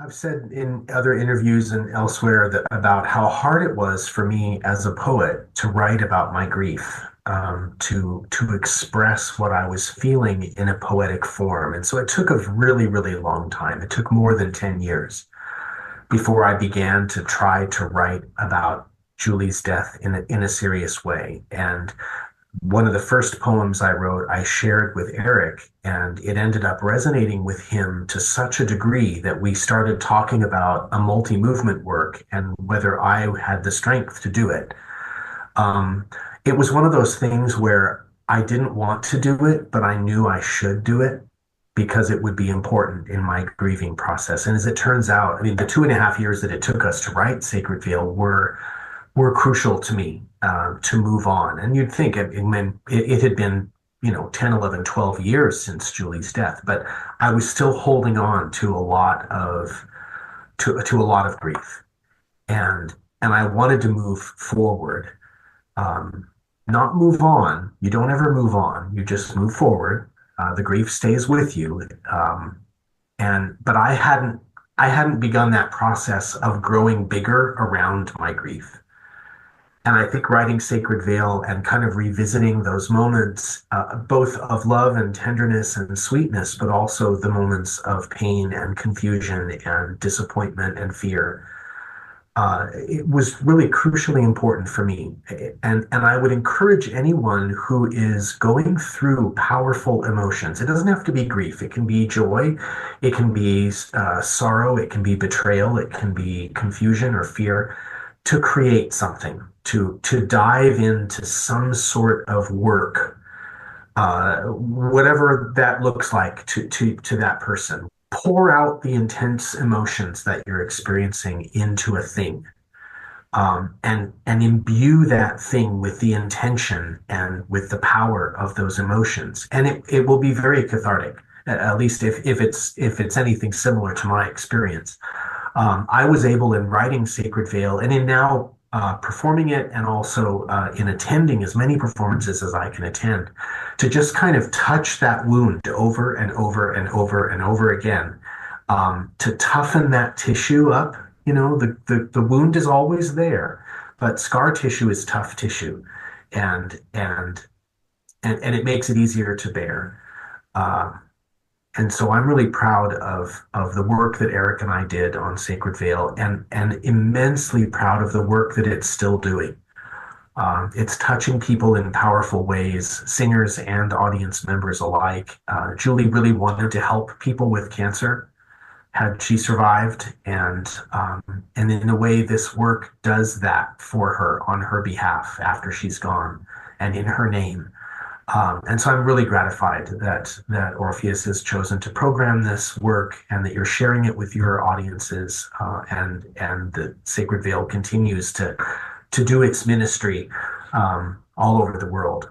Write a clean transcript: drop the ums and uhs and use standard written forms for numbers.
I've said in other interviews and elsewhere that about how hard it was for me as a poet to write about my grief, to express what I was feeling in a poetic form. And so it took a really, really long time. It took more than 10 years before I began to try to write about Julie's death in a serious way. And one of the first poems I wrote, I shared with Eric, and it ended up resonating with him to such a degree that we started talking about a multi-movement work and whether I had the strength to do it. Um, it was one of those things where I didn't want to do it, but I knew I should do it because it would be important in my grieving process. And as it turns out, I mean, the 2.5 years that it took us to write Sacred Veil were crucial to me to move on. And you'd think it had been, 10, 11, 12 years since Julie's death, but I was still holding on to to a lot of grief. And I wanted to move forward, um, not move on. You don't ever move on. You just move forward. The grief stays with you. But I hadn't begun that process of growing bigger around my grief. And I think writing Sacred Veil and kind of revisiting those moments, both of love and tenderness and sweetness, but also the moments of pain and confusion and disappointment and fear, it was really crucially important for me. And I would encourage anyone who is going through powerful emotions. It doesn't have to be grief. It can be joy. It can be sorrow. It can be betrayal. It can be confusion or fear, to create something, to dive into some sort of work, whatever that looks like to that person. Pour out the intense emotions that you're experiencing into a thing, and imbue that thing with the intention and with the power of those emotions. And it will be very cathartic, at least if it's anything similar to my experience. I was able, in writing Sacred Veil and in now performing it, and also in attending as many performances as I can attend, to just kind of touch that wound over and over and over and over again, to toughen that tissue up. The wound is always there, but scar tissue is tough tissue, and and and it makes it easier to bear. Uh, and so I'm really proud of the work that Eric and I did on Sacred Veil, and immensely proud of the work that it's still doing. It's touching people in powerful ways, singers and audience members alike. Julie really wanted to help people with cancer had she survived, and in a way, this work does that for her on her behalf after she's gone, and in her name. And so I'm really gratified that Orpheus has chosen to program this work, and that you're sharing it with your audiences, and the Sacred Veil continues to do its ministry all over the world.